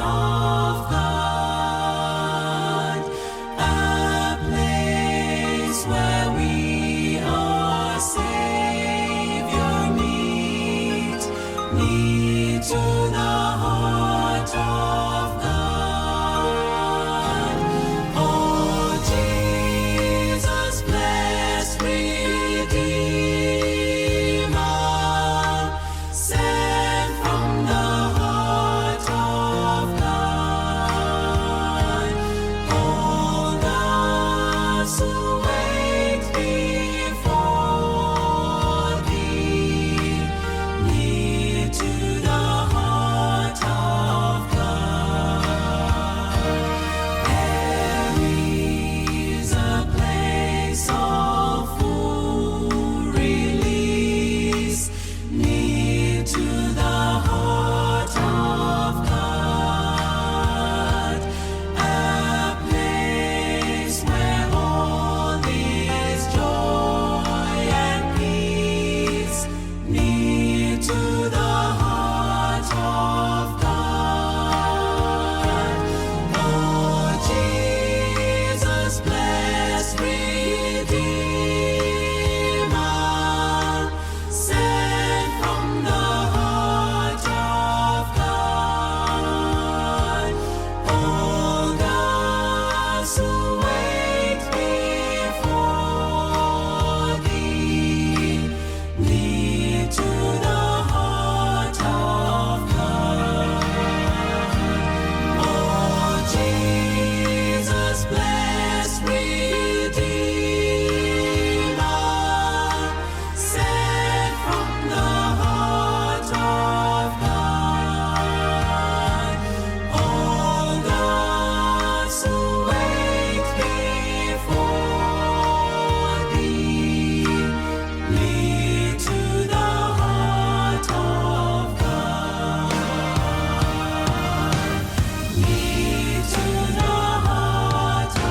of God, a place where we our Savior meet to the heart of God. Oh, Jesus, blessed Redeemer, sent from the heart of God. All those who wait before thee, near to the heart of God. There is a place of full release, near to the heart of God, a place where all is joy and peace, near to the heart of God. Oh, Jesus, blessed Redeemer, sent from the heart of God. All those who wait before thee, near to the heart of God. Oh, Jesus, blessed Redeemer, sent from the heart of God. All those who wait before thee, near to the heart of God. Near to the heart of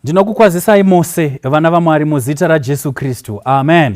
Ndinokukwazisai mose vana vaMwari muzita raJesu Kristu. Amen.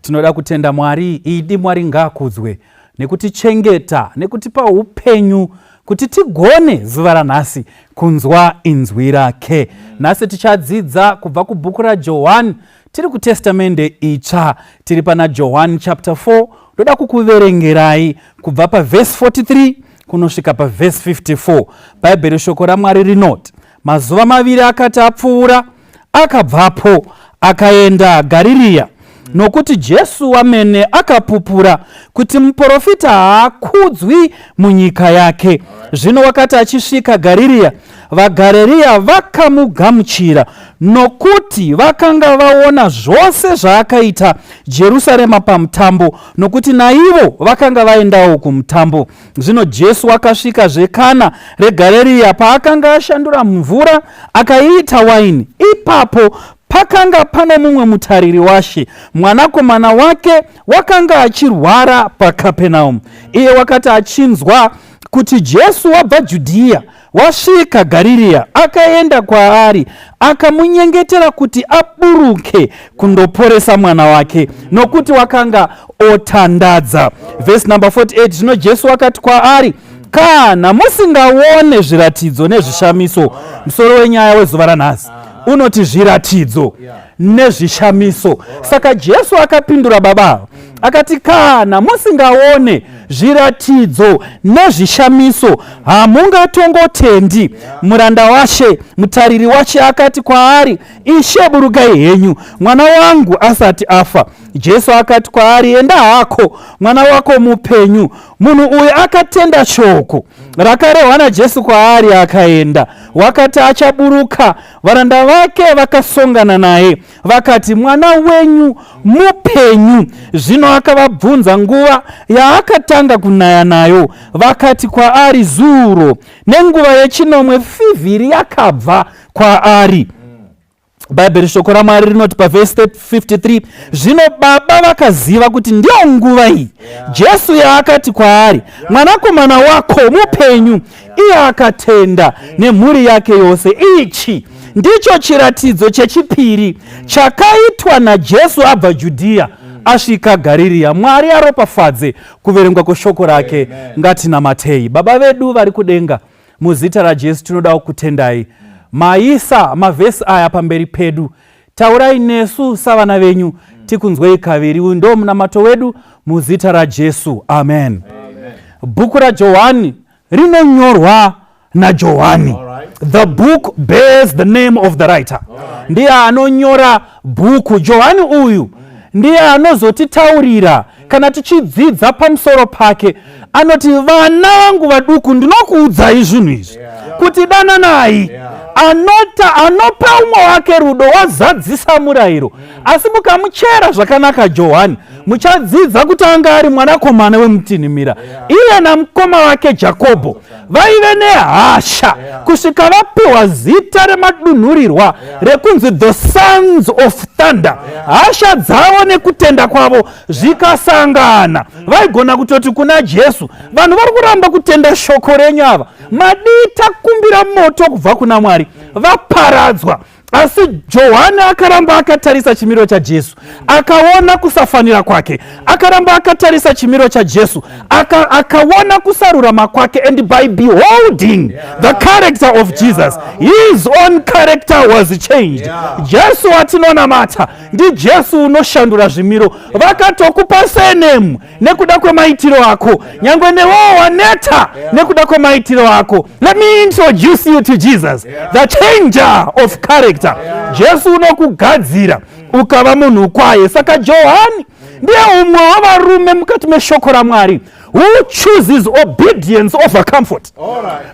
Tinoda kutenda Mwari, idi Mwari ngaakudzwe nekutichengeta, nekutipa upenyu kuti tigone zuva ranhasi kunzwa inzwi rake. Nhasi tichadzidza kubva kubhuku raJohani, tiri kuTestamende itsva, tiri pana Johani chapter 4. Ndoda kukuverengerai kubva pavhesi 43 kunosvika pavhesi 54. Bhaibheri shoko raMwari rinoti, mazuva maviri akati apfuura, akabvapo akaenda Garirea, nokuti Jesu wamene akapupura kuti muprofita haakudzwi munyika yake. Zvino wakati achisvika Garirea, vaGarirea vakamugamuchira, nokuti vakanga vaona zvose zvaakaita Jerusarema pamutambo, nokuti naivo vakanga vaendawo kumutambo. Zvino Jesu akasvika zvekana reGarirea, paakanga ashandura mvura akaiita waini. Ipapo pakanga pano mumwe mutariri washe, mwanakomana wake wakanga achirwara paKapenaumu. Iye wakati achinzwa kuti Jesu wabva Judhiya wasvika Garirea, akaenda kwaari akamunyengetera kuti aburuke kundoporesa mwana wake, nokuti wakanga otandadza. Verse number 48. Zvino Jesu akati kwaari, kana musingaone zviratidzo nezvishamiso. Musoro wenyaya wezuva ranhasi unoti zviratidzo nezvishamiso. Saka Jesu akapindura baba akati, kana musingaone zviratidzo nezvishamiso hamungatongotendi. Muranda washe, mutariri washe, akati kwaari, Ishe, burukai henyu, mwana wangu asati afa. Jesu akati kwaari, enda hako, mwana wako mupenyu. Munhu uyu akatenda shoko rakarehwa naJesu kwaari, akaenda. Wakati achaburuka, varanda vake vakasongana naye vakati, mwana wenyu mupenyu. Zvino akavabvunza nguva yaakatanga kunaya nayo. Vakati kwaari, zuro nenguva yechinomwe, fivhiri yakabva kwaari. bhaibheri shoko raMwari rinoti pavhesi 53, zvino baba vakaziva kuti ndiyo nguva iyi Jesu yaakati kwaari, mwanakomana wako mupenyu, iye akatenda nemhuri yake yose. Ichi ndicho chiratidzo chechipiri chakaitwa naJesu abva Judhiya asvika Garirea. Mwari aropafadze kuverengwa kweshoko rake. Ngatinamatei. Baba vedu vari kudenga, muzita raJesu tinoda kutendai. Maisa mavhesi aya pamberi pedu, taurai nesu savana venyu, tikunzwei kaviri. Uyu ndo munamato wedu muzita raJesu. Amen. Bhuku raJohani rinonyorwa naJohani. The book bears the name of the writer. Ndiye anonyora bhuku. Johani uyu ndiye anozotitaurira kana tichidzidza pamusoro pake. Anoti, vana vangu vaduku, ndinokuudzai zvinhu izvi kuti dananai. Anopa umwe wake rudo, wazadzisa murayiro. Asi mukamuchera zvakanaka Johani, muchadzidza kuti anga ari mwanakomana wemutinhimira. Iye namukoma wake Jakobho vaive nehasha kusvika vapiwa zita remadunhurirwa rekunzi the sons of thunder. Hasha dzavo nekutenda kwavo zvikasangana. Vaigona kutoti kuna Jesu, vanhu vari kuramba kutenda shoko renyu ava, madita kumbira moto kubva kuna Mwari, vaparadzwa. Asi Johani akaramba akatarisa chimiro cha Jesu, akaona kusafanira kwake. Akaramba akatarisa chimiro cha Jesu, akaona kusarurama kwake. And by beholding the character of Jesus, his own character was changed. Jesu atinonamata ndi Jesu unoshandura zvimiro. Vakatokupa senemu nekuda kwemaitiro ako, nyangwe newo waneta nekuda kwemaitiro ako. Let me introduce you to Jesus, the changer of character. Jesu unokugadzira ukava munhu kwaye. Saka Johani ndiye umwe wavarume mukati meshoko raMwari who chooses obedience over comfort.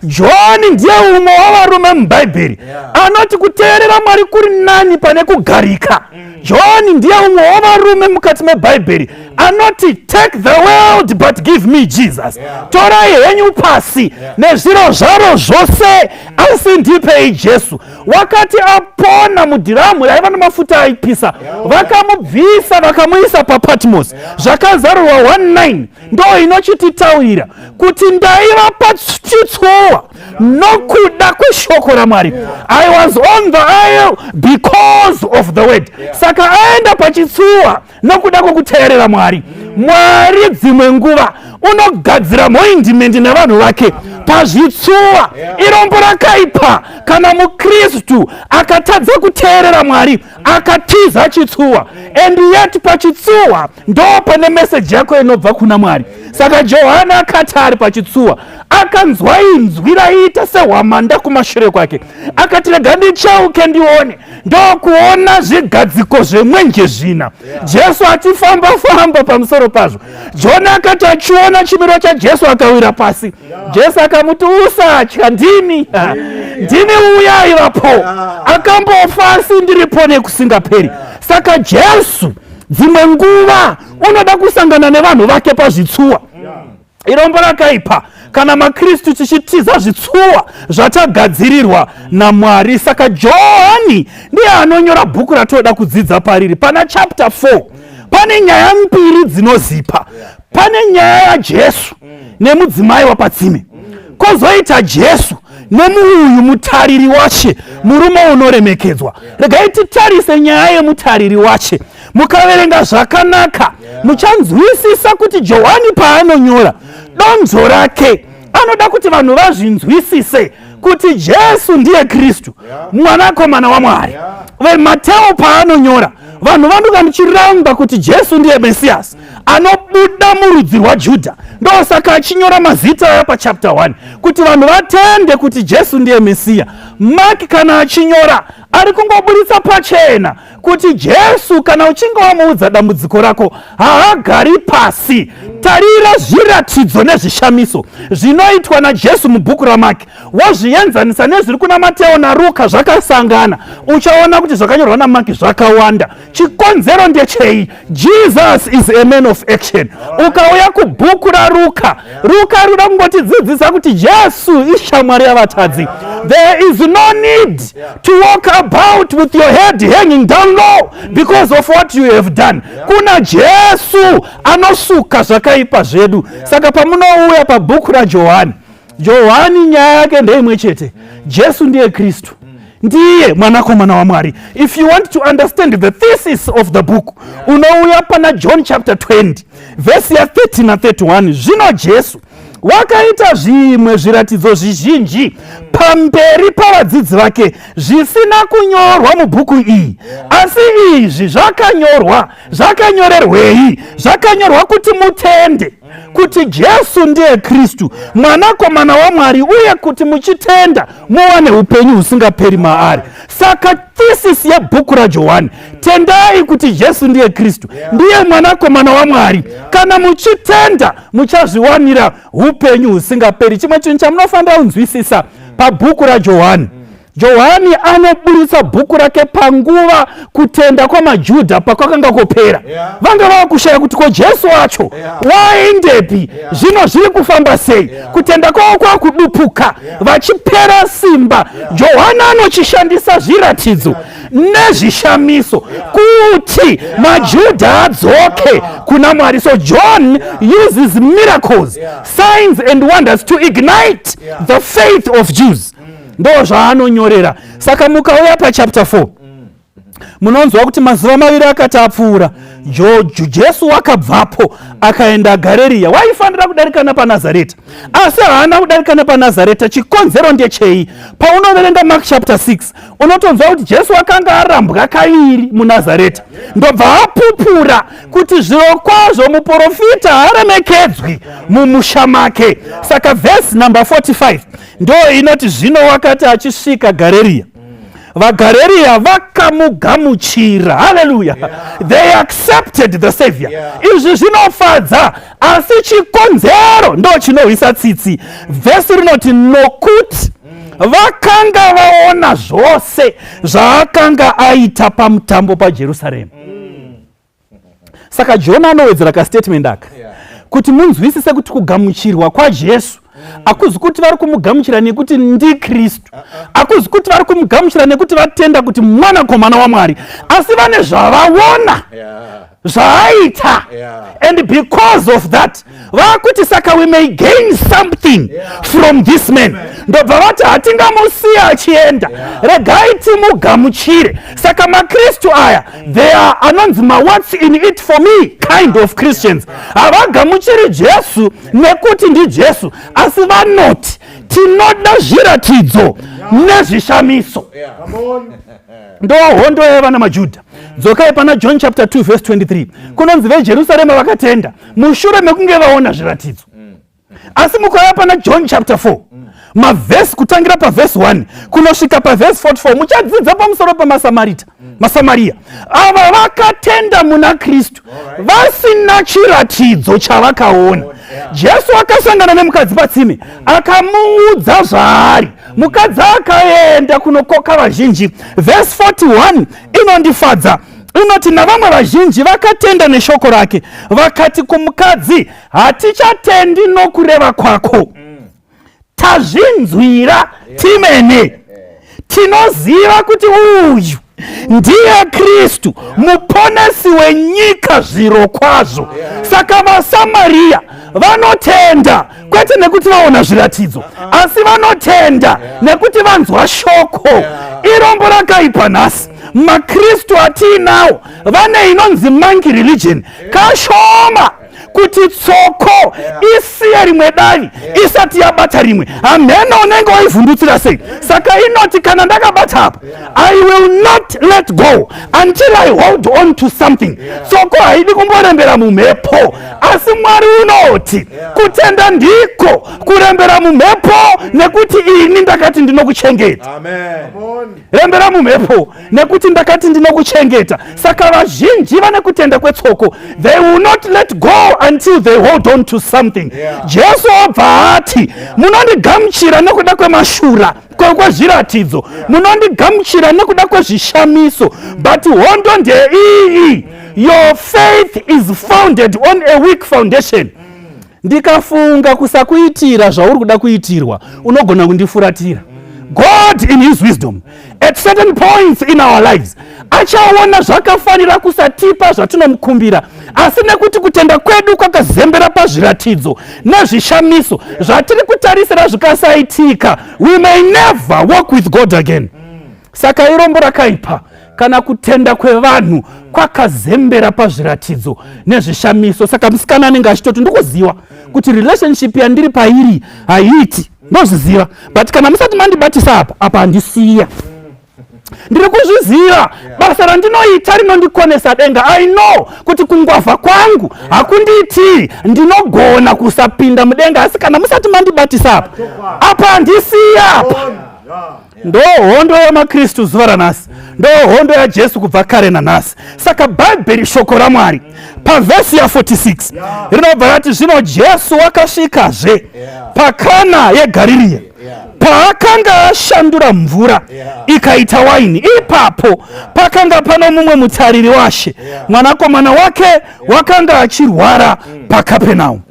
Johani ndiye umwe wavarume mubhaibheri anoti kuteerera Mwari kuri nani pane kugarika. Johani ndiye umwe wavarume mukati mebhaibheri anoti, take the world but give me Jesus. Torai henyu pasi nezviro zvaro zvose, asi ndipei Jesu. Wakati apona mudhiramu raiva namafuta aipisa, vakamubvisa vakamuisa paPatmos. Zvakazarurwa 1:9 ndo inochititaurira kuti ndaiva pachitsuwa nokuda kweshoko raMwari. I was on the isle because of the word. Saka aenda pachitsuwa nokuda kwokuteerera Mwari. Mwari dzimwe nguva unogadzira moindimendi navanhu vake pazvitsuwa. Irombo rakaipa kana muKristu akatadza kuteerera Mwari, akatiza chitsuwa. And yet pachitsuwa ndo pane meseji yako inobva kuna Mwari. Saka Johani akati ari pachitsuwa akanzwa inzwi raiita sehwamanda kumashure kwake. Akati, rega ndicheuke ndione. Ndokuona zvigadziko zvemwenje zvina. Jesu atifamba famba pamusoro pazvo. Johani akati achiona chimiro chaJesu akawira pasi. Jesu akamuti, usatya, ndini uya ivapo. Akambofa asi ndiripo nekusingaperi. Saka Jesu dzimwe nguva unoda kusangana nevanhu vake pazvitsuwa. Irombo rakaipa kana maKristu tichitiza zvitsuwa zvatagadzirirwa naMwari. Saka Johani ndiye anonyora bhuku ratoda kudzidza pariri. Pana chapter 4 pane nyaya mbiri dzinozipa. Pane nyaya yaJesu nemudzimai wapatsime, kozoita Jesu nemuuyu mutariri wache, murume unoremekedzwa. Regai titarise nyaya yemutariri wache. Mukaverenga zvakanaka muchanzwisisa kuti Johani paanonyora donzo rake anoda kuti vanhu vazvinzwisise kuti Jesu ndiye Kristu, mwanakomana waMwari. Mateo paanonyora vanhu vanonga muchiramba kuti Jesu ndiye Mesiyasi anobuda murudzi rwaJudha. Ndosaka achinyora mazita aya pachapter 1 kuti vanhu vatende kuti Jesu ndiye Mesiya. Mark kana achinyora ari kungoburitsa pachena kuti Jesu kana uchinge wamuudza dambudziko rako haagari pasi. tarira zviratidzo nezvishamiso zvinoitwa naJesu mubhuku ramake, wozvienzanisa nezviri kuna Mateo naRuka zvakasangana, uchaona kuti zvakanyorwa naMaki zvakawanda. Chikonzero ndechei? Jesus is a man of action. Ukauya kubhuku raRuka, Ruka rinoda kungotidzidzisa kuti Jesu ishamwari yavatadzi. There is no need to walk about with your head hanging down low because of what you have done. Kuna Jesu anosuka zvakaipa zvedu. Saka pamunouya pabhuku raJohani, Johani nyaya yake ndeimwe chete. Jesu ndiye Kristu, ndiye mwanakomana waMwari. If you want to understand the thesis of the book, unouya pana John chapter 20 verse ya 30 na 31. Zvino Jesu wakaita zvimwe zviratidzo zvizhinji pamberi pavadzidzi vake zvisina kunyorwa mubhuku iyi. Asi izvi zvakanyorerwei? Zvakanyorwa kuti mutende kuti Jesu ndiye Kristu, mwanakomana waMwari, uye kuti muchitenda muwane upenyu husingaperi maari. Saka thesis yebhuku raJohani, tendai kuti Jesu ndiye Kristu, ndiye mwanakomana waMwari. Kana muchitenda muchazviwanira upenyu husingaperi. Chimwe chinhu chamunofanira kunzwisisa pabhuku raJohani, Johani anoburitsa bhuku rake panguva kutenda kwamaJudha pakwakanga kopera. Vanga vakushaya kuti ko Jesu wacho waendepi, zvino zviri kufamba sei, kutenda kwavo kwakudupuka, vachipera simba. Johani anochishandisa zviratidzo nezvishamiso kuti maJudha adzoke kuna Mwari. So John uses miracles, signs and wonders to ignite the faith of Jews. Ndo zvaanonyorera. Saka mukauya pachapter 4 munonzwa kuti mazuva maviri akati apfuura, Jesu wakabvapo akaenda Garirea. Waifanira kudarika napaNazareta, asi haana kudarika napaNazareta. Chikonzero ndechei? Paunoverenga Mark chapter 6 unotonzwa kuti Jesu akanga arambwa kaviri muNazareta, ndobva apupura kuti zviro kwazvo muprofita haremekedzwi mumusha make. Saka verse number 45 ndo inoti, zvino wakati achisvika Garirea, vaGarirea vakamugamuchira. Hallelujah. They accepted the Savior. Izvi zvinofadza, asi chikonzero ndo chinohwisa tsitsi. Vhesi rinoti, nokuti vakanga vaona zvose zvaakanga aita pamutambo paJerusarema. Saka Jona anowedzera kastatement aka kuti munzwisise kuti kugamuchirwa kwaJesu akuzi kuti vari kumugamuchira nekuti ndi Kristu, akuzi kuti vari kumugamuchira nekuti vatenda kuti mwanakomana waMwari, asi vane zvavaona zvaaita, and because of that vakuti saka we may gain something from this man. Ndobva vati hatingamusiya achienda, regai timugamuchire. Saka maKristu aya, they are anonzi what's in it for me kind of Christians. Havagamuchiri Jesu nekuti ndi Jesu, asi vanoti tinoda zviratidzo nezvishamiso. Ndo hondo yevana maJudha. Dzokai pana John chapter 2 verse 23. Kunonzi veJerusarema vakatenda mushure mekunge vaona zviratidzo. Asi mukauya pana John chapter 4 mavhesi kutangira paverse 1 kunosvika paverse 44 muchadzidza pamusoro pamaSamaria. Ava vakatenda muna Kristu vasina chiratidzo chavakaona. Jesu akasangana nemukadzi patsime akamuudza zvaari. Mukadzi akaenda kunokoka vazhinji. Verse 41 inondifadza, inoti navamwe vazhinji vakatenda neshoko rake, vakati kumukadzi, hatichatendi nokureva kwako, tazvinzwira timene, tinoziva kuti uyu ndiye Kristu muponesi wenyika zviro kwazvo. Saka vaSamaria vanotenda kwete nekuti vaona zviratidzo, asi vanotenda nekuti vanzwa shoko. Irombo rakaipa nhasi maKristu atiinawo vane inonzi monkey religion, kashoma kuti tsoko isiye rimwe davi isati yabata rimwe. Ameno unenge waivhundutsira sei? Saka inoti kana ndakabata apa, I will not let go until I hold on to something. Tsoko haidi kumborembera mumhepo, asi Mwari unoti kutenda ndiko kurembera mumhepo, nekuti ini ndakati ndinokuchengeta. Rembera mumhepo nekuti ndakati ndinokuchengeta. Saka vazhinji vane kutenda kwetsoko, they will not let go until they hold on to something. Jesu abvati munondigamuchira nekuda kwemashura kwezviratidzo, munondigamuchira nekuda kwezvishamiso, but hondo ndeiyi, your faith is founded on a weak foundation. Ndikafunga kusakuitira zvauri kuda kuitirwa, unogona kundifuratira. God in his wisdom at certain points in our lives achaona zvakafanira kusatipa zvatinomukumbira, asi nekuti kutenda kwedu kwakazembera pazviratidzo nezvishamiso zvatiri kutarisira zvikasaitika, we may never walk with God again. Saka irombo rakaipa kana kutenda kwevanhu kwakazembera pazviratidzo nezvishamiso. Saka musikana anenge achitoti ndikuziva kuti relationship yandiri pairi haiti, ndozviziva, but kana musati mandibatisa apa handisiya. Ndiri kuzviziva basa randinoita rinondikonesa denga. I know kuti kungwavha kwangu hakundiiti ndinogona kusapinda mudenga, asi kana musati mandibatisa apa handisiya. Ndo hondo yamakristu zuva ranhasi, ndo hondo yajesu kubva kare nanhasi. Saka bhaibheri shoko raMwari pavhesi ya46 rinobva rati zvino Jesu wakasvikazve paKana yeGarirea paakanga ashandura mvura ikaita waini. Ipapo pakanga pano mumwe mutariri washe, mwanakomana wake wakanga achirwara paKapenaumu.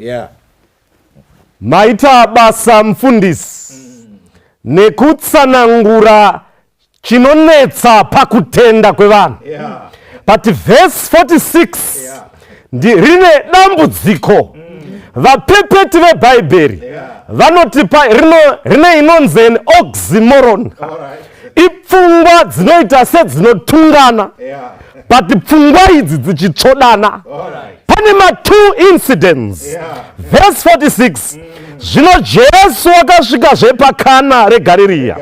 Maita basa mfundisi nekutsanangura chinonetsa pakutenda kwevanhu. But verse 46 rine dambudziko. Vapepeti vebhaibheri vanoti rine inonzi an oxymoron. Ipfungwa dzinoita sedzinotungana, but pfungwa idzi dzichitsvodana. Pane ma2 incidents. Verse 46 zvino Jesu wakasvikazve paKana reGarirea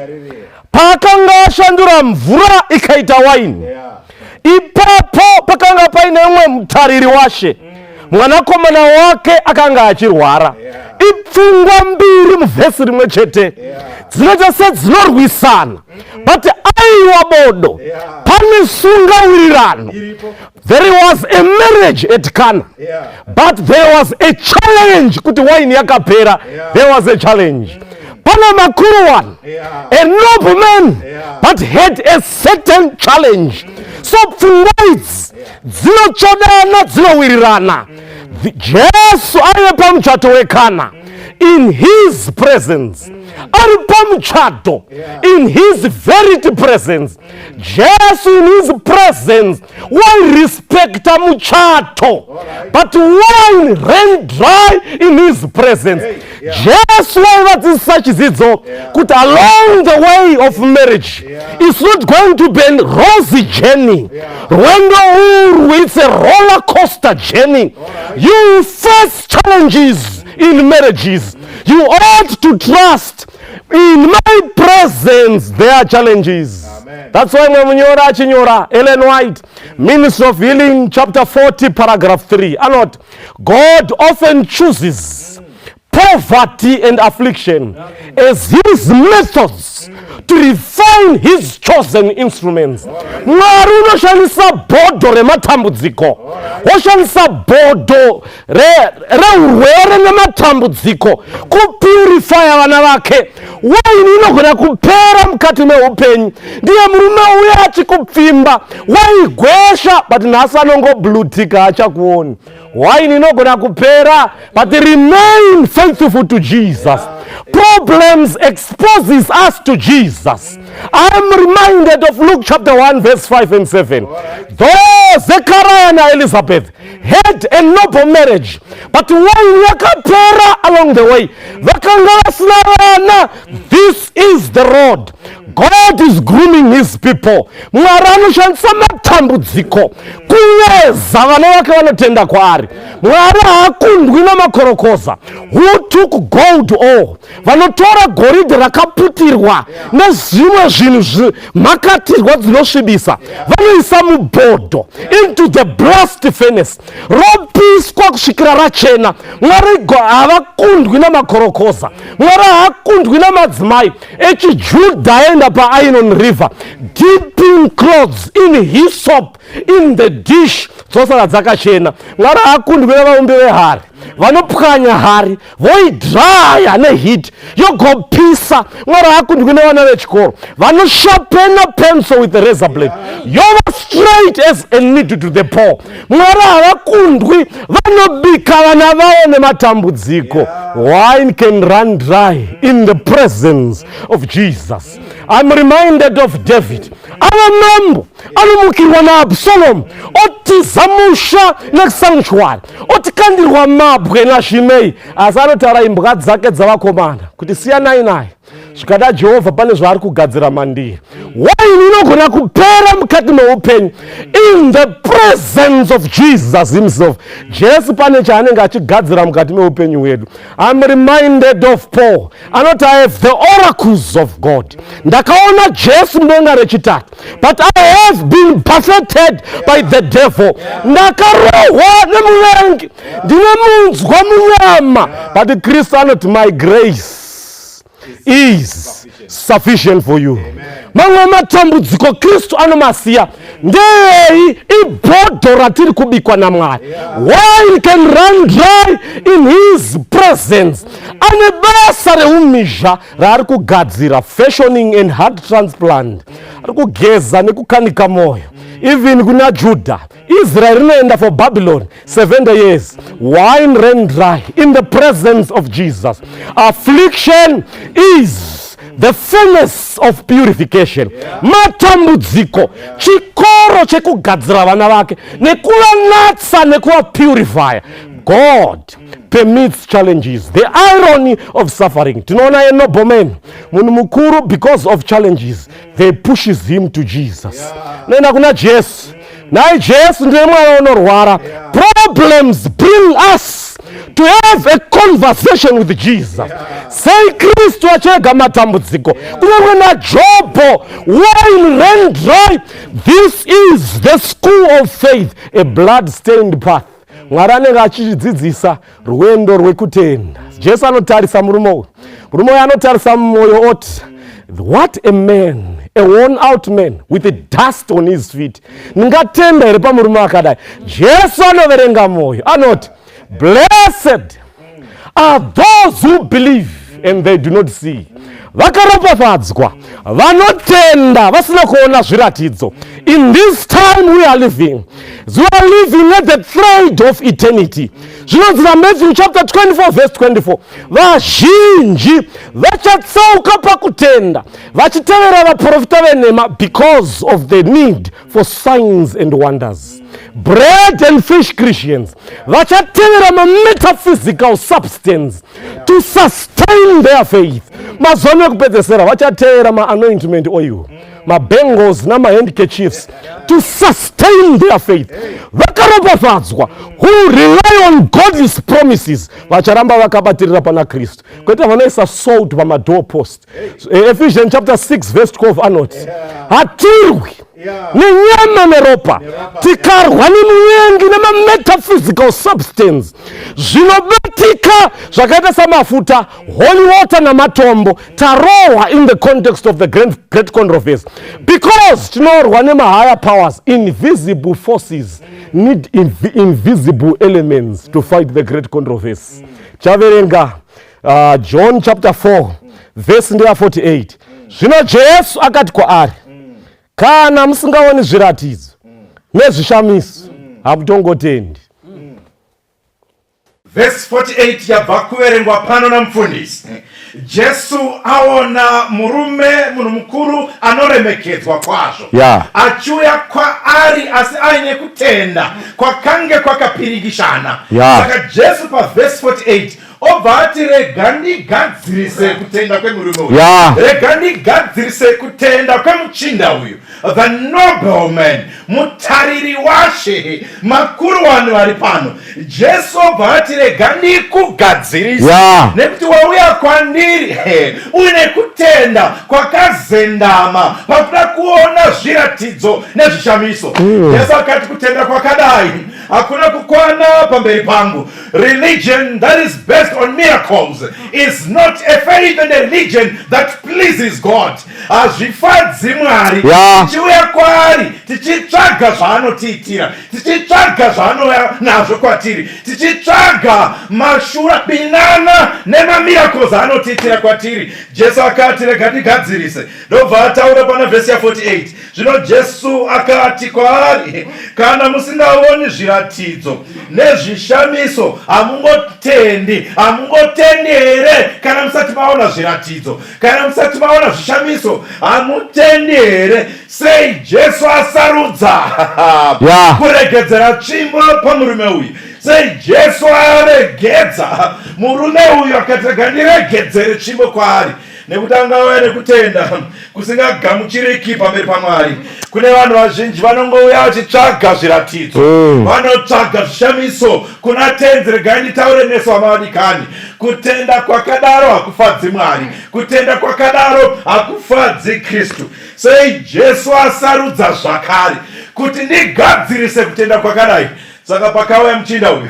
paakanga ashandura mvura ikaita waini. Ipapo pakanga paine umwe mutariri washe, mwanakomana wake akanga achirwara. Ipfungwa mbiri muvhesi rimwe chete dzinoita sedzinorwisana, but aiwa bodo pane sungawirirano. There was a marriage at Cana, but there was a challenge. Kuti waini yakapera, there was a challenge. Pana makuru one, a nobleman, but had a certain challenge. So pfungwa dzinotsvodana dzinowirirana. Jesu ari pamuchato weKana, in his presence, ari pamuchato, in his verity presence. Jesu in his presence, why respect muchato, but wine ran dry in his presence. Jesu waivadzisa chidzidzo kuti along the way of marriage it's not going to be a rosy journey. Rwendo urwu, it's a roller coaster journey. You face challenges in marriages. You ought to trust in my presence there are challenges. Amen. That's why Mwamunyora Chinyora, Ellen White, Ministry of Healing, chapter 40, paragraph 3. Anot, God often chooses poverty and affliction as his methods to refine his chosen instruments. Mwari unoshandisa bhodho rematambudziko, oshandisa bhodho reurwere nematambudziko kupurifya vana vake. Waini inogona kupera mukati meupenyu. Ndiye murume uya achikupfimba waigwesha, but nhasi anongoblutika achakuoni. Waini inogona kupera, but remain faithful to Jesus. Problems exposes us to Jesus. I am reminded of Luke chapter 1 verse 5 and 7. Though Zechariah and Elizabeth had a noble marriage, but when yakapera along the way, this is the road. God is grooming his people. Mwari anoshandisa matambudziko kuyeza vana vake vanotenda kwaari. Mwari haakundwi namakorokoza. Who took gold ore, vanotora goridhe rakaputirwa nezvimwe zvinhu makatirwa dzinosvibisa, vanoisa mubhodho into the blast furnace, ropiswa kusvikira rachena. Mwari havakundwi namakorokoza. Mwari haakundwi namadzimai echijudha aenda paIron River, deep wiping clothes in hyssop in the dish dzosara dzakachena. Mwari hakundi kuna vaumbi vehari vanopwanya hari voidhaya neheat yogopisa. Mwari hakundi kuna vana vechikoro vanoshapena pencil with the razor blade yova straight as a needle to the poor. Mwari havakundwi vanobika vana vavo nematambudziko. Wine can run dry in the presence of Jesus. I'm reminded of David. Avamambo anomukirwa naAbsalom otizamusha nesanctuary otikandirwa mabwe naShimei, asi anotaura imbwa dzake dzavakomana kuti siyanai naye, zvikada Jehovha pane zvaari kugadzira mandiri. Waini inogona kupera mukati meupenyu in the presence of Jesus himself. Jesu pane chaanenge achigadzira mukati meupenyu hwedu. I'm reminded of Paul anoti I have the oracles of God. Ndakaona Jesu mudenga rechitatu, but I have been buffeted by the devil. Ndakarohwa nemuvengi, ndine munzwa munyama, but Kristu anoti my grace is sufficient for you. Mamwe matambudziko Kristu anomasiya ndei ibhodho ratiri kubikwa naMwari. Wine can run dry in his presence. Ane basa reumizha raari kugadzira, fashioning and heart transplant. Ari kugeza nekukanika moyo. Even kuna Judah, Israel rinoenda for Babylon 70 years. Wine ran dry in the presence of Jesus. Affliction is the furnace of purification. Matambudziko chikoro chekugadzira vana vake nekuvanatsa nekuvapurify. God permits challenges. The irony of suffering. Tinoona enobleman munhu mukuru, because of challenges they pushes him to Jesus. Nenda kuna Jesu. Naye Jesu ndiye mwana unorwara. Problems bring us to have a conversation with Jesus. Say Kristu achega matambudziko. Kunyange na Jobo, wine ran dry. This is the school of faith, a blood-stained path. Mwari anenge achidzidzisa rwendo rwekutenda. Jesu anotarisa murume uyu anotarisa mumwoyo oti, what a man, a worn out man with a dust on his feet. Ningatenda here pamurume akadai. Jesu anoverenga mwoyo anoti, blessed are those who believe and they do not see. Vakaropafadzwa vanotenda vasina kuona zviratidzo. In this time we are living at the thread of eternity. Zvinonzi Matthew chapter 24 verse 24. Vazhinji vachatsauka pakutenda vachitevera vaprofita venhema because of the need for signs and wonders. Bread and fish Christians vachatevera metaphysical substance to sustain their faith. Mazuva ekupedzesera vachatevera anointment oil, bangles na handkerchiefs to sustain their faith. Vakaropafadzwa who rely on God's promises vacharamba vakabatirira pana Kristu, kwete vanoisa salt pamadoorpost. Ephesians chapter 6 verse 12 anoti, hatirwi nenyama neropa, tikarwa nemuvengi nemametaphysical substance zvinobatika zvakaita samafuta, holy water namatombo. Tarohwa in the context of the great controversy, because tinorwa nemahigher powers. Invisible forces need invisible elements to fight the great controversy. Chaverenga John chapter 4 verse 48. Zvino Jesu akati kwaari, kana musingaoni zviratidzo nezvishamiso hamutongotendi. Verse 48 yabva kuverengwa pano namufundisi. Jesu aona murume munhu mukuru anoremekedzwa kwazvo, achiuya kwaari asi aine kutenda kwakange kwakapirigishana. Saka Jesu paverse 48 obva ati rega ndigadzirise kutenda kwemurume uyu, rega ndigadzirise kutenda kwemuchinda uyu, the nobleman, mutariri washe, makuru vanhu vari pano. Jesu obva ati rega ndikugadzirise nekuti wauya kwandiri uine kutenda kwakazendama pakuda kuona zviratidzo nezvishamiso. Jesu akati kutenda kwakadai hakuna kukwana pamberi pangu. Religion that is based on miracles is not a faith and a religion that pleases God. Hazvifadzi Mwari. Tichiuya kwaari tichitsvaga zvaanotiitira, tichitsvaga zvaanouya nazvo kwatiri, tichitsvaga mashura binana nemamiracles anotiitira kwatiri. Jesu akati rega ndigadzirise. Ndobva ataura pana vhesi ya 48. Zvino Jesu akati kwaari, kana musingaoni zviratidzo nezvishamiso hamungotendi. Hamungotendi here kana musati maona zviratidzo, kana musati maona zvishamiso hamutendi here. Sei Jesu asarudza kuregedzera tsvimbo pamurume uyu. Sei Jesu aregedza murume uyu akati rega ndiregedzere tsvimbo kwaari. Nekuti angauya nekutenda kusingagamuchiriki pamberi paMwari. Kune vanhu vazhinji vanongouya vachitsvaga zviratidzo, vanotsvaga zvishamiso kuna tenzi. Regai nditaure nesu vamawadikani, kutenda kwakadaro hakufadzi Mwari, kutenda kwakadaro hakufadzi Kristu. Sei Jesu asarudza zvakare kuti ndigadzirise kutenda kwakadai. Saka pakauya muchinda uyu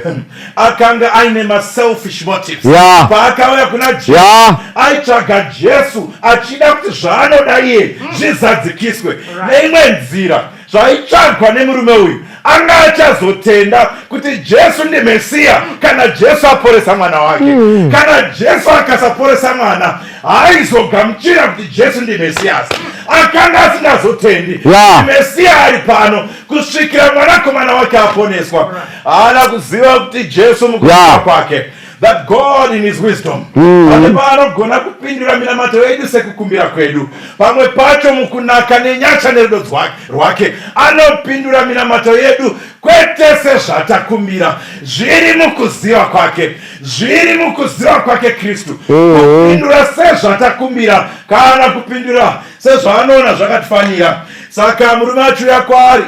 akanga aine ma-selfish motives. Paakauya kuna Jesu aitsvaga Jesu achida kuti zvaanoda iye zvizadzikiswe neimwe nzira. Zvaitsvagwa nemurume uyu anga achazotenda kuti Jesu ndimesiya kana Jesu aporesa mwana wake. Kana Jesu akasaporesa mwana haizogamuchira kuti Jesu ndimesiyasi. Akanga asingazotendi mesiya ari pano kusvikira mwanakomana wake aponeswa. Haana kuziva kuti Jesu mukuziva kwake, that God in his wisdom pane paanogona kupindura minamato yedu sekukumbira kwedu, pamwe pacho mukunaka nenyasha nerudo rwake anopindura minamato yedu kwete sezvatakumbira. Zviri mukuziva kwake, zviri mukuziva kwake Kristu kupindura sezvatakumbira kana kupindura sezvaanoona zvakatifanira. Saka murume achiuya kwaari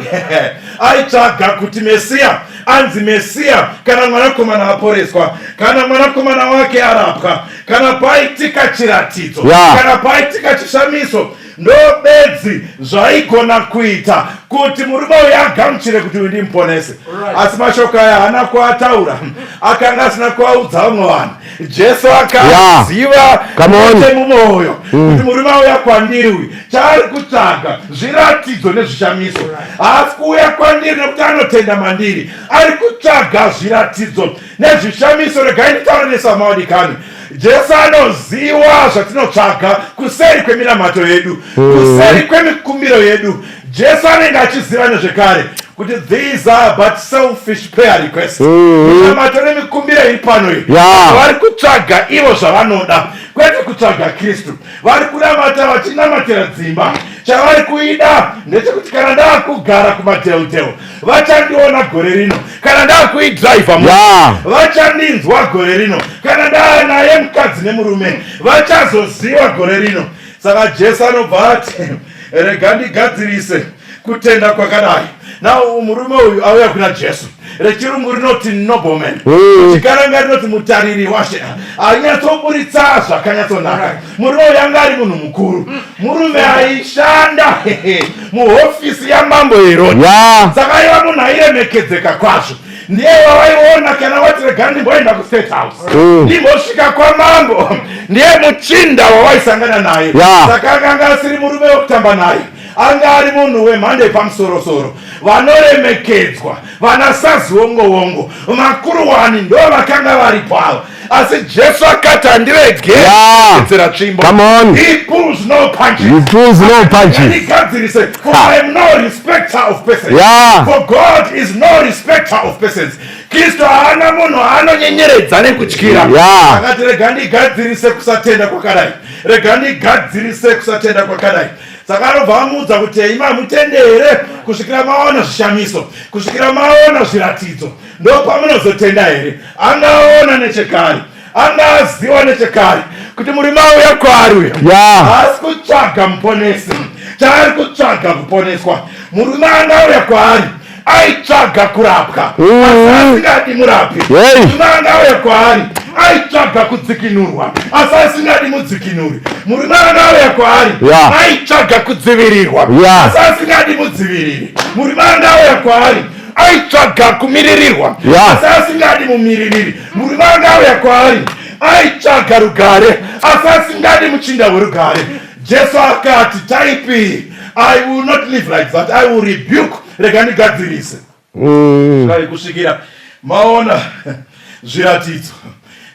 aitsvaga kuti Mesiya anzi Mesiya kana mwanakomana aporeswa, kana mwanakomana wake arapwa, kana paitika chiratidzo, kana paitika chishamiso, ndo bedzi zvaigona kuita kuti murume uyu agamuchire kuti uyu ndimuponese. Asi mashoko aya haana kuataura, akanga asina kuaudza vamwe vanhu. Jesu akaziva kuti mumwoyo kuti murume uya kwandiri uyu chaari kutsvaga zviratidzo nezvishamiso. Haasi kuuya kwandiri nekuti anotenda mandiri, ari kutsvaga zviratidzo nezvishamiso. Regai nditaure nesu vamawadikani, Jesu anoziva zvatinotsvaga kuseri kweminamato yedu, kuseri kwemikumbiro yedu. Jesu anenge achiziva nezvekare kuti these are but selfish prayer requests. Minamato nemikumbiro iri pano iyi vari kutsvaga ivo zvavanoda, kwete kutsvaga Kristu. Vari kunamata vachinamatira dzimba. Chavari kuida ndechekuti kana ndakugara kumadheuteu vachandiona gore rino, kana ndakuidhiraivha vachandinzwa gore rino, kana ndaanaye mukadzi nemurume vachazoziva gore rino. Saka Jesu anobva ati rega ndigadzirise kutenda kwakadai. Now murume uyu auya kuna Jesu. Rechirungu rinoti nobleman, chikaranga rinoti mutariri washe, anyatsoburitsa zvakanyatsonaka. Murume uyu anga ari munhu mukuru, murume aishanda muhofisi yamambo Herode. Saka aiva munhu airemekedzeka kwazvo. Ndiye wawaiona kana wati rega ndimboenda kuState House, ndimbosvika kwamambo, ndiye muchinda wawaisangana naye. Saka akanga asiri murume wokutamba naye, anga ari munhu wemhando yepamusoro-soro, vanoremekedzwa, vanasaziwongo-wongo, makuruwani ndo vakanga vari pavo. Asi Jesu akati handiregedzera tsvimbo. He pulls no punches. Ndigadzirise, for I am no respecter of persons. For God is no respecter of persons. Kristu haana munhu anonyenyeredza nekutyira. Akati rega ndigadzirise kusatenda kwakadai, rega ndigadzirise kusatenda kwakadai. Saka anobva amuudza kuti ima mutende here kusvikira maona zvishamiso, kusvikira maona zviratidzo, ndo pamunozotenda here. Angaona nechekare, angaziva nechekare kuti murume auya kwaari uyo haasi kutsvaga muponesi, chaari kutsvaga kuponeswa. Murume angauya kwaari aitsvaga kurapwa, asi asingadi murapi. Murume angauya kwaari aitsvaga kudzikinurwa, asi asingadi mudzikinuri. Murume angauya kwaari aitsvaga kudzivirirwa, asi asingadi mudziviriri. Murume angauya kwaari aitsvaga kumiririrwa asi asingadi mumiririri. Murume akauya kwaari aitsvaga rugare asi asingadi muchinda werugare. Jesu akati, Taipi, I will not live like that. I will rebuke. Rega ndigadzirise. Kusvikira maona zviratidzo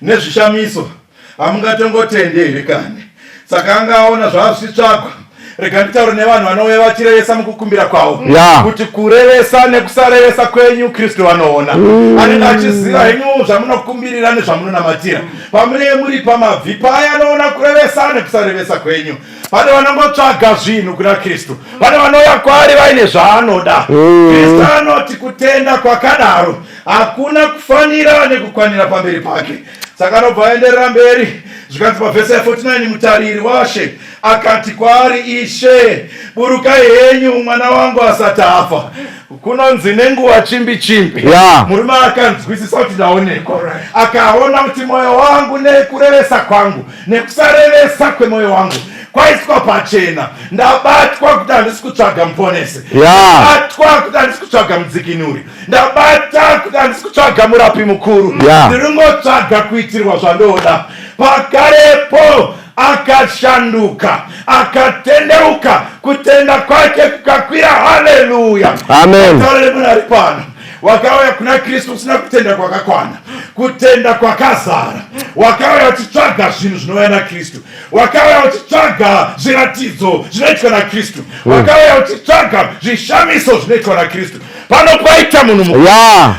nezvishamiso hamungatongotenderi kani. Saka anga aona zvazvitsvagwa. Rega nditaure nevanhu vanouya vachirevesa mukukumbira kwavo kuti kurevesa nekusarevesa kwenyu Kristu vanoona. Anenge achiziva henyu zvamunokumbirira nezvamunonamatira. Pamunenge muri pamabvi paya anoona kurevesa nekusarevesa kwenyu. Pane vanongotsvaga zvinhu kuna Kristu. Pane vanouya kwaari vaine zvaanoda. Kristu anoti kutenda kwakadaro hakuna kufanira nekukwanira pamberi pake. Saka anobva aenderera mberi. Zvikanzi pavhesi ya49 mutariri washe akati kwaari, Ishe, burukai henyu mwana wangu asati afa. Kunonzi nenguva chimbi chimbi. Murume akanzwisisa kuti ndaonekwa. Akaona kuti moyo wangu nekurevesa kwangu nekusarevesa kwemwoyo wangu kwaiswa pachena. Ndabatwa kuti handisi kutsvaga muponesi. Ndabatwa kuti handisi kutsvaga mudzikinuri. Ndabata kuti handisi kutsvaga murapi mukuru. Ndiringotsvaga kuitirwa zvandoda. Pakarepo akashanduka, akatendeuka, kutenda kwake kukakwira. Haleluya. Amen. Taurire munhu ari pano wakauya kuna Kristu usina kutenda kwakakwana, kutenda kwakazara. Wakauya uchitsvaga zvinhu zvinouya naKristu. Wakauya uchitsvaga zviratidzo zvinoitwa naKristu. Wakauya uchitsvaga zvishamiso zvinoitwa naKristu. Pano paita munhu mukuru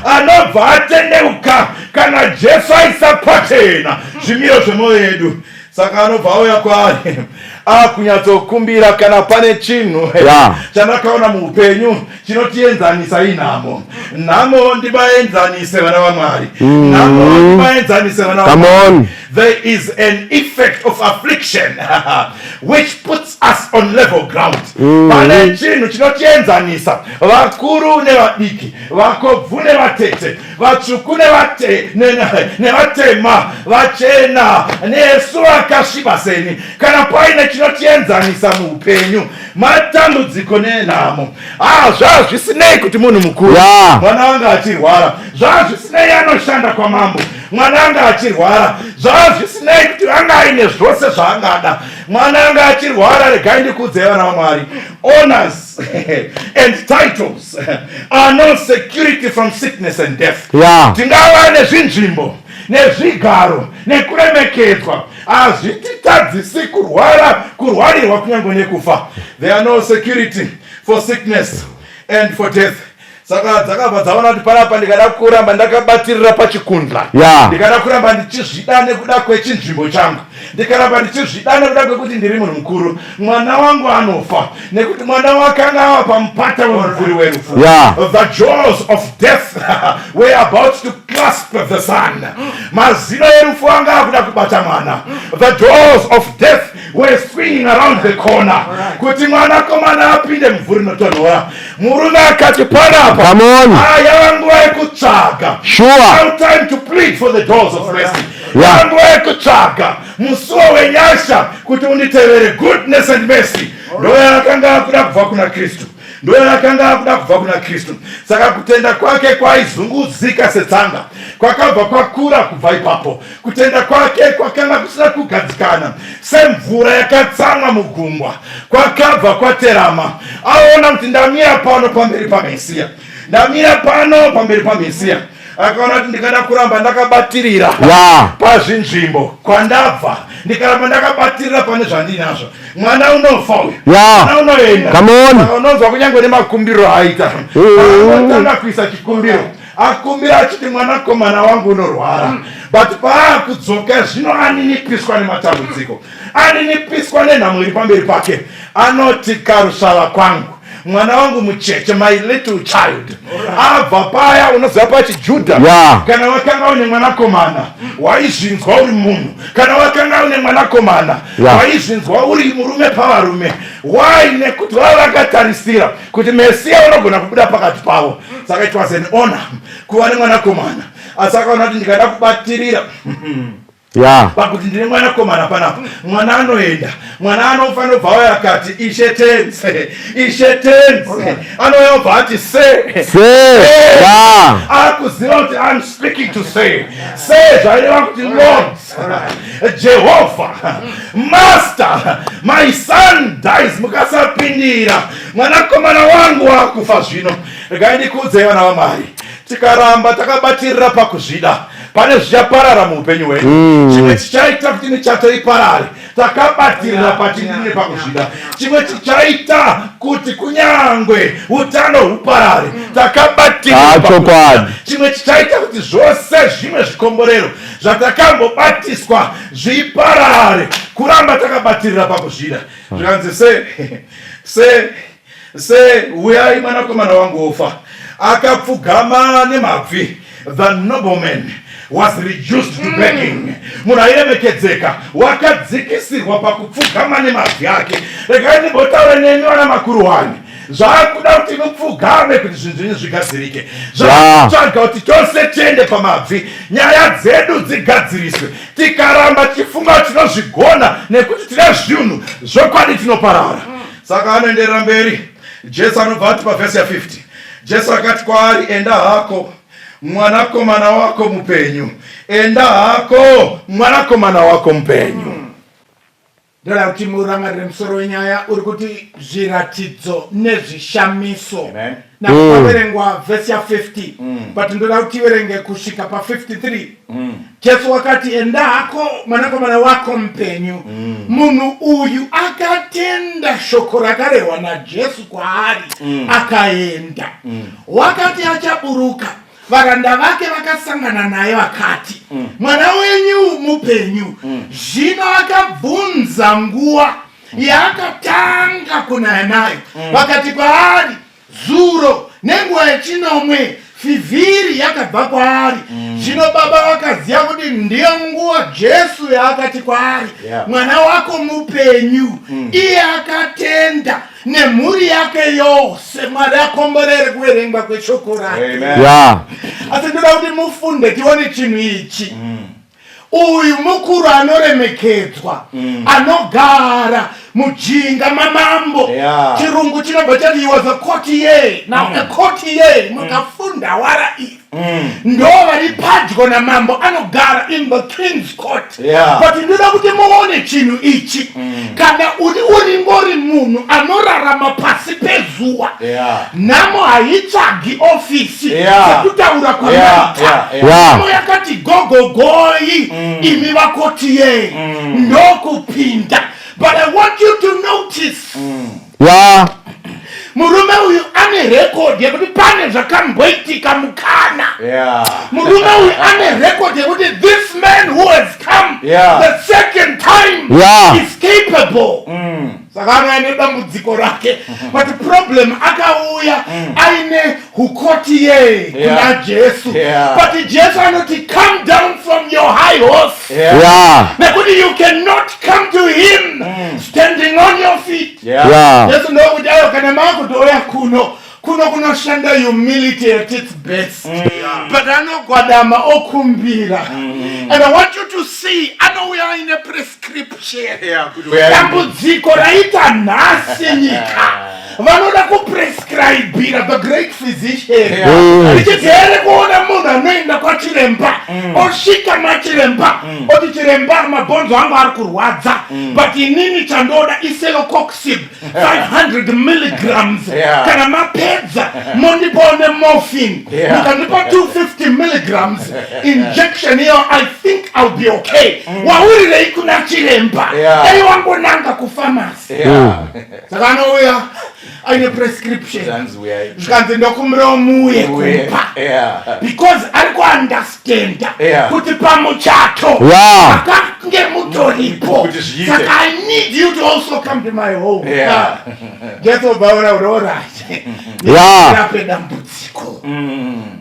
anobva atendeuka kana Jesu aisa pachena zvimiro zvemwoyo yedu. Saka anobva auya kwaari akunyatsokumbira kana pane chinhu chandakaona muupenyu chinotienzanisa inhamo. Nhamo ndimaenzanise vana vaMwari. Nhamo ndimaenzanise vana vaMwari. There is an effect of affliction which puts us on level ground. Pane chinhu chinotienzanisa, vakuru nevadiki, vakobvu nevatete, vatsvuku nevatema, vachena nesu vakasviba seni. Kana paine chinotienzanisa muupenyu, matambudziko nenhamo, zvazvisinei kuti munhu mukuru, mwana wanga achirwara, zvazvisinei anoshanda kwamambo, mwana anga achirwara, zvazvisinei kuti anga aine zvose zvaangada, mwana anga achirwara. Regai ndikuudze vana vaMwari, honors and titles are no security from sickness and death. Tingava nezvinzvimbo nezvigaro nekuremekedzwa hazvititadzisi kurwarirwa kunyange nekufa. There are no security for sickness and for death. Saka dzakabva dzaona kuti panapa ndikada kuramba ndakabatirira pachikundla, ndikada kuramba ndichizvida nekuda kwechinzvimbo changu, ndikaramba ndichizvida nekuda kwekuti ndiri munhu mukuru, mwana wangu anofa nekuti mwana wake anga ava pamupata wemumvuri werufu. The jaws of death were about to clasp the son. Mazino erufu anga akuda kubata mwana. The jaws of death were swinging around the corner kuti mwana komana apinde mumvuri notonhora. Murume akati panapa yavanguva yekutsvaga. Now time to plead for the doors of mercy. Yavanguva yekutsvaga musuwo wenyasha kuti unditevere. Goodness and mercy ndo yakanga akuda kubva kuna Kristu, ndo yakanga akuda kubva kuna Kristu. Saka kutenda kwake kwaizunguzika setsanga, kwakabva kwakura kubva ipapo. Kutenda kwake kwakanga kusina kugadzikana semvura yakatsamwa mugungwa, kwakabva kwaterama. Aona kuti ndamira pano pamberi paMesiya, ndamira pano pamberi paMesiya. Akaona kuti ndikada kuramba ndakabatirira pazvinzvimbo kwandabva, ndikaramba ndakabatirira pane zvandinazvo, mwana unofa uyu, mwana unoenda. Unonzwa kunyange nemakumbiro aita, anotanga kuisa chikumbiro, akumbira achiti mwanakomana wangu unorwara, but paakudzoka zvino aninipiswa nematambudziko, aninipiswa nenhamo iri pamberi pake. Anoti karusvala kwangu, mwana wangu mucheche, my little child. Abva paya unoziva pachijudha, kana wakanga une mwanakomana waizvinzwa uri munhu, kana wakanga une mwanakomana waizvinzwa uri murume pavarume. Why? Nekuti vava vakatarisira kuti Mesiya unogona kubuda pakati pavo. Saka it was an honor kuva nemwanakomana. Asi akaona kuti ndikada kubatirira pakuti ndine mwanakomana panapa. Mwana anoenda, mwana anofanira kubva auya akati ishetenze, anouya kubva ati akuziva kuti I'm speaking to say zvaireva kuti Lord Jehovah Master, my son dies. Mukasapindira mwanakomana wangu wakufa zvino. Regai ndikuudzei vana vaMwari, tikaramba takabatirira pakuzvida pane zvichaparara muupenyu hwedu. Chimwe chichaita kuti nechato iparare takabatirira patindine pakuzvida. Chimwe chichaita kuti kunyangwe utano huparare takabatirira pakuzvida. Chimwe chichaita kuti zvose zvimwe zvikomborero zvatakambobatiswa zviparare kuramba takabatirira pakuzvida. Zvikanzi uyai mwanakomana wangu ofa, akapfugama nemabvi. The nobleman was reduced to begging. Munhu airemekedzeka wakadzikisirwa pakupfugama nemabvi ake. Regai ndimbotaura nemi vana makuru wani, zvakuda kuti mupfugame kuti zvinhu zvinhu zvigadzirike. Zvakutsvaga kuti tose tiende pamabvi, nyaya dzedu dzigadziriswe. Tikaramba tichifunga kuti tinozvigona nekuti tine zvinhu zvokwadi tinoparara. Saka anoenderera mberi. Jesu anobva ati pavhesi ya 50, Jesu akati kwaari, enda hako mwanakomana wako mupenyu. Enda hako mwanakomana wako mupenyu. Ndoda kuti murangarire musoro wenyaya uri kuti zviratidzo nezvishamiso. Nakuverengwa vhesi ya 50, but ndoda kuti iverenge kusvika pa 53. Jesu wakati enda hako mwanakomana wako mupenyu. Munhu uyu akatenda shoko rakarehwa naJesu kwaari, akaenda. Wakati achaburuka, varanda vake vakasangana naye vakati, mwana wenyu mupenyu. Zvino akabvunza nguva yaakatanga kunaya nayo. Vakati kwaari, zuro nenguva yechinomwe fivhiri yakabva kwaari. Zvino baba vakaziva kuti ndiyo nguva Jesu yaakati kwaari, mwana wako mupenyu. Iye akatenda nemhuri yake yose. Mwari akomborere kuverengwa kweshoko rake. Asi ndoda kuti mufunde tione chinhu ichi. Uyu mukuru anoremekedzwa, anogara mujinga mamambo. Chirungu chinobva chati he was a courtier. Now a courtier, mukafunda wara ife, ndo vari padyo namambo, anogara in the king's court. But ndoda kuti muone chinhu ichi. Kana uri munhu anorarama pasi pezuva, namo haitsvagi ofisi sekutaura kwamaita. Namo yakati gogogoi, imi vakotiye, ndokupinda. But I want you to notice, murume uyu ane record yekuti pane zvakamboitika mukana. Murume uyu ane record yekuti this man who has come the second time is capable. Saka ane dambudziko rake. But the problem akauya aine hukotiye kuna Jesu. But Jesu anoti come down from your high horse. Nekuti you cannot come to him standing on your feet. Jesu ndo kuti ayo kana makutoya kunoshanda humility at its best. But anogwadama okumbira. And I want you to see, I know we are in a prescription. Dambudziko raita nhasi nyika. Vanoda kuprescribira the great physician. Richidhere kuona munhu anoenda kwachiremba, osvika machiremba, oti chiremba mabhonzo angu ari kurwadza, but inini chandoda iselocoxib 500 milligrams. Kana mapedza mondipone morphine, mukandipa 250 milligrams injection hiyo, I think I'll be okay. Waurirei kuna chiremba, ei wangonanga kufamasi. Saka anouya aine prescription, zvikanzi ndokumromuye kumpa, because ari kuundastanda kuti pamuchato akange mutoripo. Saka I need you to also come to my home. Jesu baura urorati rape dambudziko,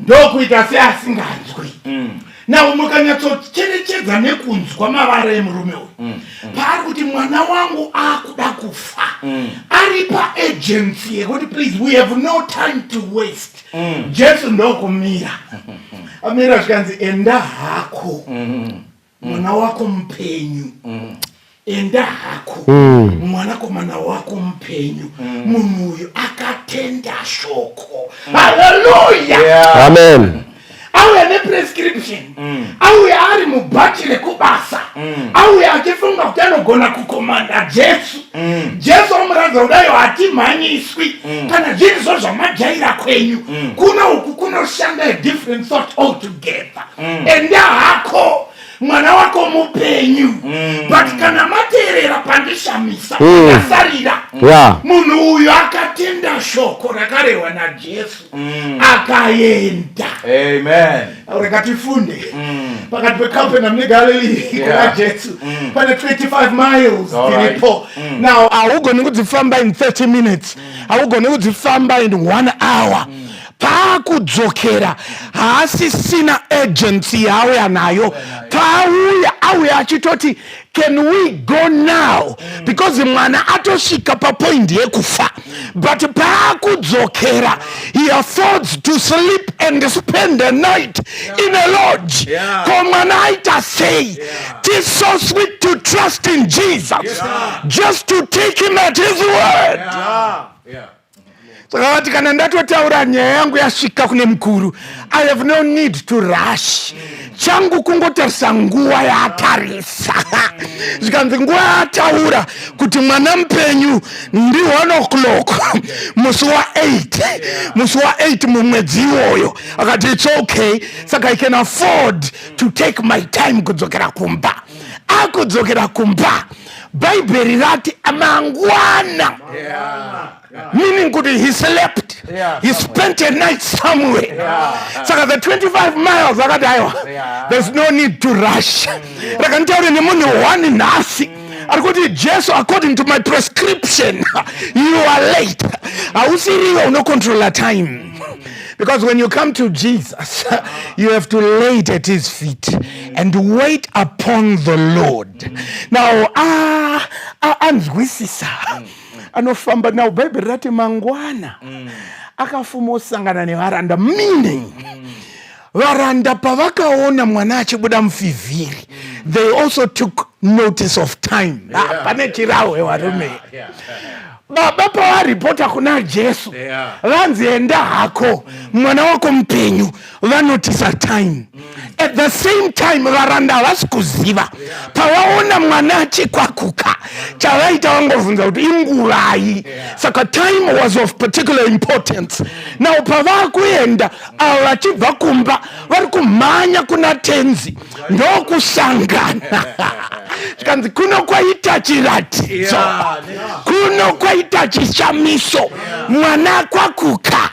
ndokuita seasinganzwi. Now mukanyatsocherechedza nekunzwa mavara emurume uyu, paari kuti mwana wangu akuda kufa, ari paagency yekuti please we have no time to waste. Jesu ndokumira, amira zvikanzi enda hako mwana wako mpenyu enda hako mwanakomana wako mpenyu munhu uyu akatenda shoko. Haleluya, amen. auya neprescription, auya ari mubhachi rekubasa, auya achifunga kuti anogona kukomanda Jesu. Jesu amuradza kudayo hatimhanyiswi kana zvirizvo zvamajaira kwenyu, kuno uku kunoshanda a different thought altogether. Enda hako mwana wako mupenyu. But kana mateerera pandishamisa akasarira munhu uyu akatenda shoko rakarehwa naJesu akaenda. Amen. Reka tifunde pakati peCapernaum neGalilee kuna Jesu pane 25 miles tiripo. Now haugoni kudzifamba in 30 minutes, haugoni kudzifamba in 1 hour. Pakudzokera haasisina agency yawe anayo. Auya achitoti can we go now, because mwana atosvika papoint yekufa. But pakudzokera he affords to sleep and spend the night in a lodge. Ko mwana aita say tis so sweet to trust in Jesus, just to take him at his word. Saka kana ndatotaura nyaya yangu yasvika kune mukuru, I have no need to rush. Changu kungotarisa nguva yaatarisa. Zvikanzi nguva yaataura kuti mwana mpenyu ndi 1 o'clock musi wa 8 mumwedzi iwoyo, akati it's okay, saka I can afford to take my time kudzokera kumba. Akudzokera kumba, Bible rati amangwana. Meaning kuti he slept, he spent a night somewhere. Saka the 25 miles akadaiwa, there's no need to rush. Rakantaure nemunhu 1 nhasi arikuti Jesu, according to my prescription you are late. Hausiriwo unocontrola time. Because when you come to Jesus, you have to lay it at his feet and wait upon the Lord. Now, anzwisisa anofamba now Bible rati mangwana akafuma osangana nevaranda, meaning varanda pavakaona mwana achibuda mufivhiri, they also took notice of time. Pane chirawe varume. Baba pavaripota kuna Jesu vanzi enda hako mwana wako mpenyu, vanotisa time. At the same time varanda havasi kuziva, pavaona mwana achikwakuka chavaita vangovhunza kuti inguvai. Saka time was of particular importance. Now pavakuenda avo vachibva kumba vari kumhanya kuna tenzi ndokusangana. Zvikanzi kuno kwaita chiratidzo, kuno kwaita chishamiso, mwana kwakuka.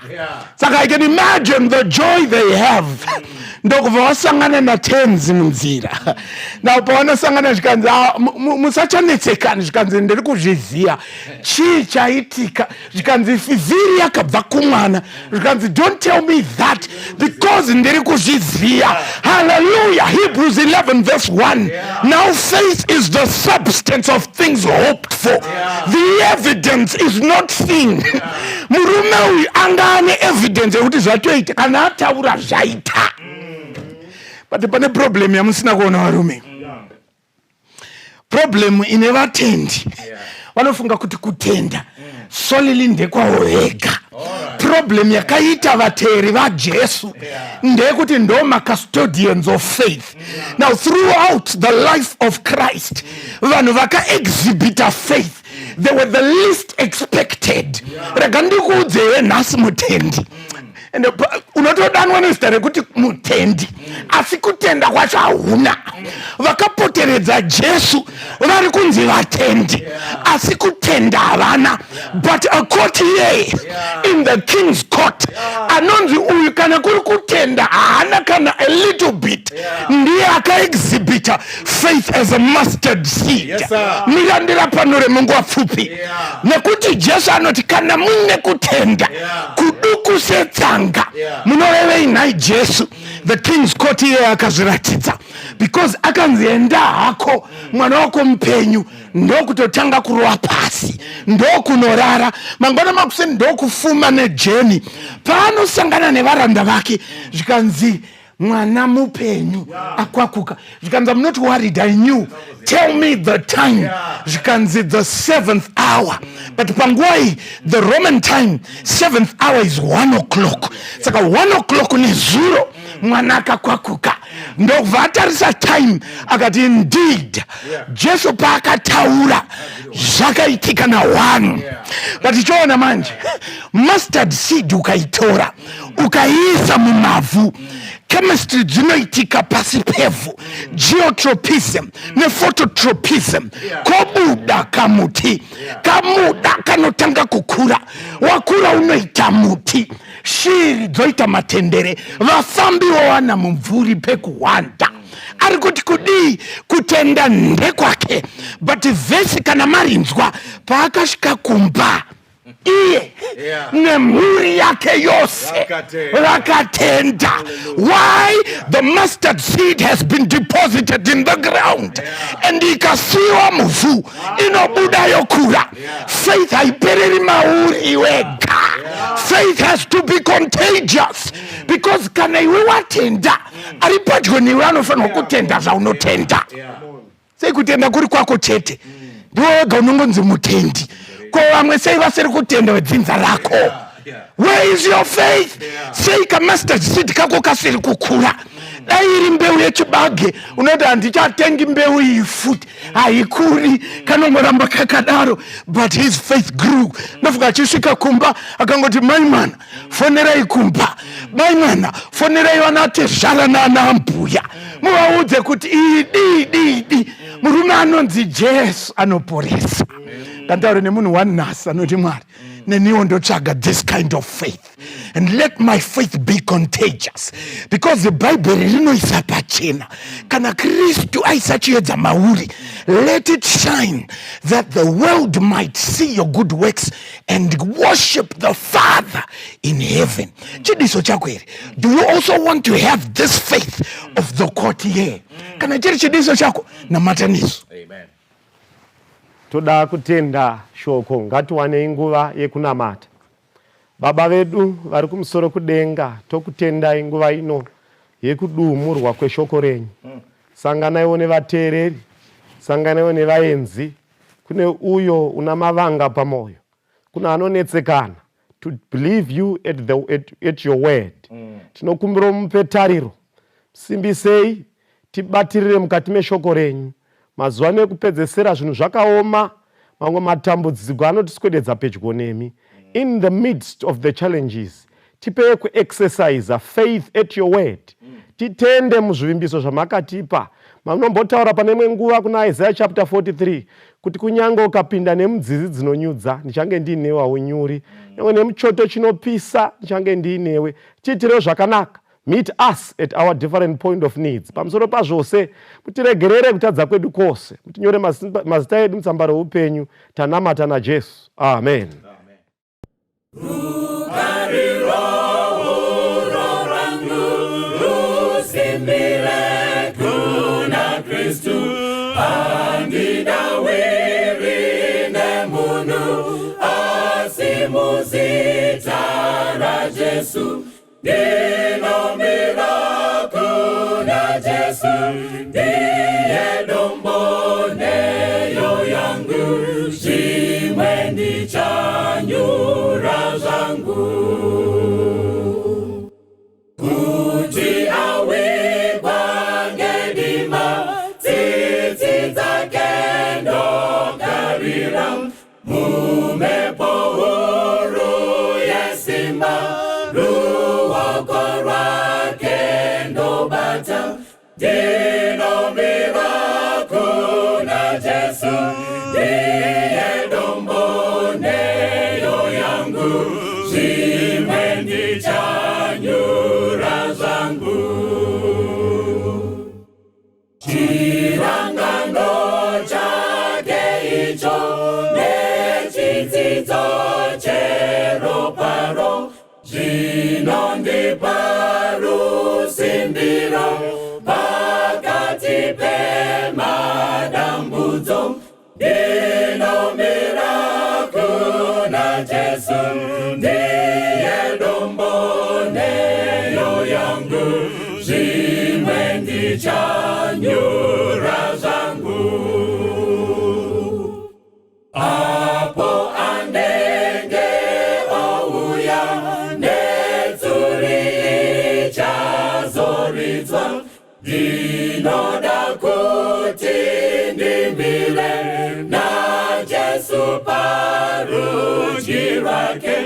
Saka I can imagine the joy they have. Ndokubva vasangana natenzi munzira. Now pavanasangana zvikanzi musachanetsekani, zvikanzi ndiri kuzviziva chii chaitika. Zvikanzi fivhiri yakabva kumwana, zvikanzi don't tell me that because ndiri kuzviziva. Hallelujah. Hebrews 11 verse 1. Now faith is the substance of things hoped for, the evidence is not seen. Murume uyu anga ane evidence yekuti zvatoita kana ataura zvaita. But pane problem yamusina kuona varume. Problem ine vatendi vanofunga kuti kutenda solely ndekwavo vega. Problem yakaita vateeri vaJesu ndeyekuti ndo macustodians of faith. Now throughout the life of Christ, vanhu vakaexhibita faith, they were the least expected. Rega ndikuudze nhasi mutendi, and unotodanwa nezita rekuti mutendi, asi kutenda kwacho hauna. Vakapoteredza Jesu vari kunzi vatendi, asi kutenda havana. But a courtier in the king's court anonzi uyu kana kuri kutenda haana kana a little bit, ndiye akaexhibita faith as a mustard seed. Mirandira pano remunguva pfupi, nekuti Jesu anoti kana mune kutenda kuduku setsanga munorevei nhai Jesu. The king's court iye akazviratidza, because akanzi enda hako mwana wako mpenyu, ndokutotanga kurova pasi, ndokunorara mangwana makuseni, ndokufuma nejeni. Paanosangana nevaranda vake zvikanzi mwana mupenyu akwakuka. Zvikanzi I'm not worried, I knew. Tell me the time. Zvikanzi the 7th hour. But panguai, the Roman time, 7th hour is 1 o'clock. Saka 1 o'clock ni zuro, mwana akakwakuka. Ndobva atarisa time akati indeed Jesu paakataura zvakaitika na 1. But choona manje, mustard seed ukaitora ukaiisa mumavhu, chemistry dzinoitika pasi pevhu, geotropism nephototropism, kobuda kamuti, kamuda kanotanga kukura, wakura unoita muti, shiri dzoita matendere, vafambi vowana mumvuri pekuwanda. Ari kuti kudii kutenda ndekwake, but vhesi kana marinzwa paakasvika kumba iye nemhuri yake yose vakatenda. Why? The mustard seed has been deposited in the ground and ikasiwa muvhu inobuda yokura. Faith haipereri mauri wega. Faith has to be contagious, because kana iwe watenda ari padyo newe anofanirwa kutenda zvaunotenda. Sei kutenda kuri kwako chete ndiwe wega unongonzi mutendi, ko vamwe sei vasiri kutenda wedzinza rako? Where is your faith? Sei kamustard seed kako kasiri kukura. Dai iri mbeu yechibage unoti handichatengi mbeu iyi futi, haikuri, kanongoramba kakadaro. But his faith grew. Ndofuka achisvika kumba akangoti maimana fonerai kumba, maimana fonerai vanatezvara naanambuya muvaudze kuti idi murume anonzi Jesu anoporesa. Kantaure nemunhu wanhasi anoti Mwari neniwo ndotsvaga this kind of faith, and let my faith be contagious, because the Bible rinoisa pachena kana Kristu aisa chiedza mauri, let it shine that the world might see your good works and worship the Father in heaven. Chidiso chako here, do you also want to have this faith of the courtier? Kana chiri chidiso chako namataniso. Amen. Toda kutenda shoko, ngatiwane nguva yekunamata. Baba vedu vari kumusoro kudenga, tokutenda nguva ino yekudumurwa kweshoko renyu. Sanganaiwo nevateereri, sanganaiwo nevaenzi. Kune uyo una mavanga pamoyo, kuna anonetsekana to believe you at your word. Tinokumbira mupe tariro, simbisei tibatirire mukati meshoko renyu. Mazuva nekupedzesera zvinhu zvakaoma, mamwe matambudziko anotiswededza pedyo nemi. In the midst of the challenges, tipewe kuexercise faith at your word. Titende muzvivimbiso zvamakatipa. Manombotaura pane imwe nguva kuna Isaiah chapter 43 kuti kunyange ukapinda nemudzizi dzinonyudza ndichange ndiinewe haunyuri, nyangwe nemuchoto chinopisa ndichange ndiinewe. Tiitirewo zvakanaka. Meet us at our different point of needs. Pamusoro pazvose mutiregerere kutadza kwedu kwose, mutinyore mazita edu mutsamba roupenyu. Tanamata naJesu. Amen. Dinomira kuna Jesu, ndiye domboneyo yangu, chimwendi chanyura zangu. Kuti awigwa ngedima, tsitsi dzake ndokarira, mumepo huru yesimba, ruoko rwake ndobata. Dinomira kuna Jesu, ndiye domboneyo yangu, chimwendi chanyura zangu. Chirangano chake icho nechidzidzo cheroparo, zvinondipa rusimbiro pakati pemadambudzo. Dinomira kuna Jesu, ndiye domboneyo yangu, nyura zangu. Apo anenge ouya netsuri ichazoridzwa, ndinoda kuti ndimire naJesu parudyi rwake.